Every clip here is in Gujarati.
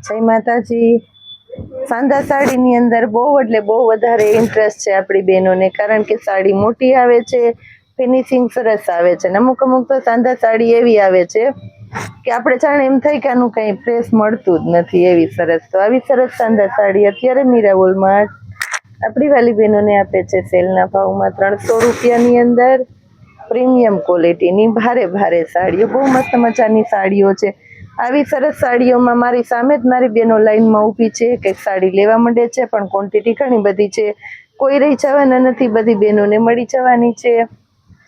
જય માતાજી. સાંધા સાડીની અંદર બહુ એટલે બહુ વધારે ઇન્ટરેસ્ટ છે આપણી બહેનોને, કારણ કે સાડી મોટી આવે છે, ફિનિશિંગ સરસ આવે છે. અમુક તો સાંધા સાડી એવી આવે છે કે આપણે જાણે એમ થાય કે આનું કંઈ ફ્રેશ મળતું જ નથી, એવી સરસ. તો આવી સરસ સાંધા સાડી અત્યારે મીરાવોલમાં આપણી વાલી બહેનોને આપે છે સેલના ભાવમાં 300 રૂપિયાની અંદર. પ્રીમિયમ ક્વોલિટીની ભારે ભારે સાડીઓ, બહુ મસ્ત મજાની સાડીઓ છે. આવી સરસ સાડીઓમાં મારી સામે જ મારી બહેનો લાઈનમાં ઊભી છે, કંઈક સાડી લેવા માંડે છે, પણ ક્વોન્ટિટી ઘણી બધી છે, કોઈ રહી જવાના નથી, બધી બહેનોને મળી જવાની છે.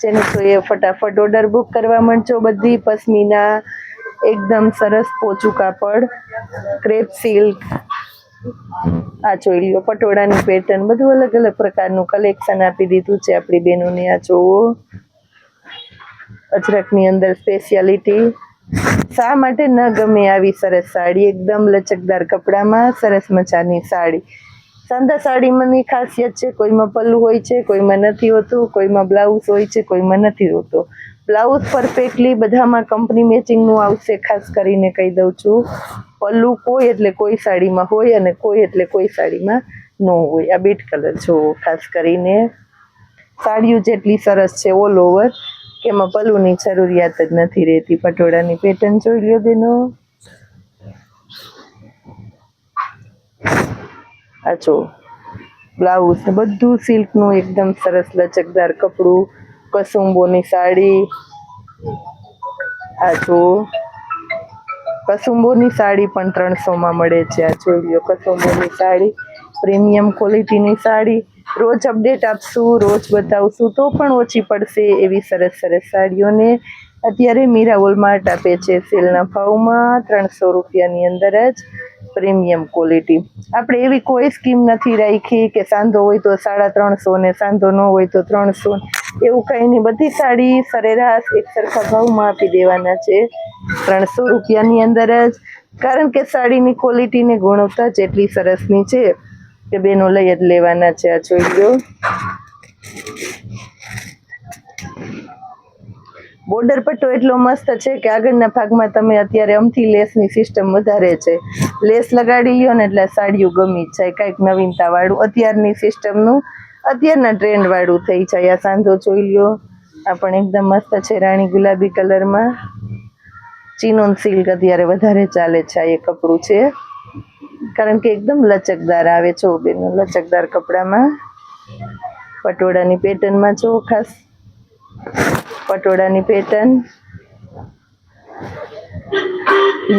જેને જોઈએ ફટાફટ ઓર્ડર બુક કરવા માંડજો. બધી પશ્મિના, એકદમ સરસ પોચું કાપડ, ક્રેપ સિલ્ક, આ જોઈ લ્યો પટોળાની પેટર્ન, બધું અલગ અલગ પ્રકારનું કલેક્શન આપી દીધું છે આપણી બહેનોને. આ જોવો અજરકની અંદર સ્પેશિયાલિટી. શા માટે ન ગમે આવી સરસ સાડી, એકદમ લચકદાર કપડામાં સરસ મજાની સાડી. સાંધા સાડીમાંની ખાસિયત છે, કોઈમાં પલ્લુ હોય છે, કોઈમાં નથી હોતું, કોઈમાં બ્લાઉઝ હોય છે, કોઈમાં નથી હોતો. બ્લાઉઝ પરફેક્ટલી બધામાં કંપની મેચિંગનું આવશે, ખાસ કરીને કહી દઉં છું. પલ્લુ કોઈ એટલે કોઈ સાડીમાં હોય અને કોઈ એટલે કોઈ સાડીમાં ન હોય. આ બીટ કલર જોવો, ખાસ કરીને સાડીઓ જેટલી સરસ છે ઓલ ઓવર, કે એમાં પલ્લુની જરૂરિયાત જ નથી રહેતી. પટોળાની પેટર્ન જોઈ લ્યો બેનો. આ જો બ્લાઉઝ બધું સિલ્કનું એકદમ સરસ લચકદાર કપડું, કસુંબોની સાડી. આ જો કસુંબોની સાડી પણ 300માં મળે છે. આ જોઈ લ્યો કસુંબોની સાડી, પ્રીમિયમ ક્વોલિટીની સાડી. રોજ અપડેટ આપશું, રોજ બતાવશું તો પણ ઓછી પડશે એવી સરસ સરસ સાડીઓને અત્યારે મીરા વોલમાર્ટ આપે છે સેલના ભાવમાં 300 રૂપિયાની અંદર જ પ્રીમિયમ ક્વોલિટી. આપણે એવી કોઈ સ્કીમ નથી રાખી કે સાંધો હોય તો 350 ને સાંધો ન હોય તો 300, એવું કંઈ નહીં. બધી સાડી સરેરાશ એક સરખા ભાવમાં આપી દેવાના છે 300 રૂપિયાની અંદર જ, કારણ કે સાડીની ક્વોલિટી ને ગુણવત્તા જેટલી સરસની છે કે બેનો લઈ જ લેવાના છે. આ જોઈ લો બોર્ડર પટ્ટો એટલો મસ્ત છે કે આગળના ભાગમાં તમે અત્યારે અમથી લેસની સિસ્ટમ વધારે છે, લેસ લગાડી લ્યો ને એટલે સાડીઓ ગમી જ જાય, કંઈક નવીનતા વાળું અત્યારની સિસ્ટમનું, અત્યારના ટ્રેન્ડ વાળું થઈ જાય. આ સાંધો જોઈ લ્યો, આ પણ એકદમ મસ્ત છે રાણી ગુલાબી કલરમાં. ચિનોન સિલ્ક અત્યારે વધારે ચાલે છે. આ એ કપડું છે કારણ કે એકદમ લચકદાર આવે છે બેનો, લચકદાર કપડામાં પટોળાની પેટર્નમાં જો, ખાસ પટોળાની પેટર્ન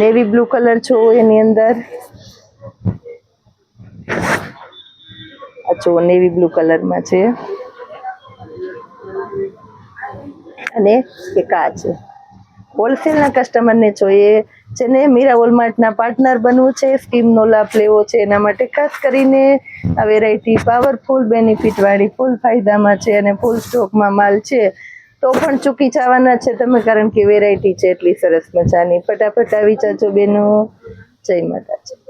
નેવી બ્લુ કલર છો એની અંદર. આ જો નેવી બ્લુ કલરમાં છે અને એક આ છે. હોલસેલના કસ્ટમરને જોઈએ, જેને મીરા વોલમાર્ટના પાર્ટનર બનવું છે, સ્કીમનો લાભ લેવો છે, એના માટે ખાસ કરીને આ વેરાયટી પાવરફુલ બેનિફિટવાળી ફૂલ ફાયદામાં છે અને ફૂલ સ્ટોકમાં માલ છે. તો પણ ચૂકી જવાના છે તમે, કારણ કે વેરાયટી છે એટલી સરસ મજાની. ફટાફટ આવી જાજો બેનો. જય માતાજી.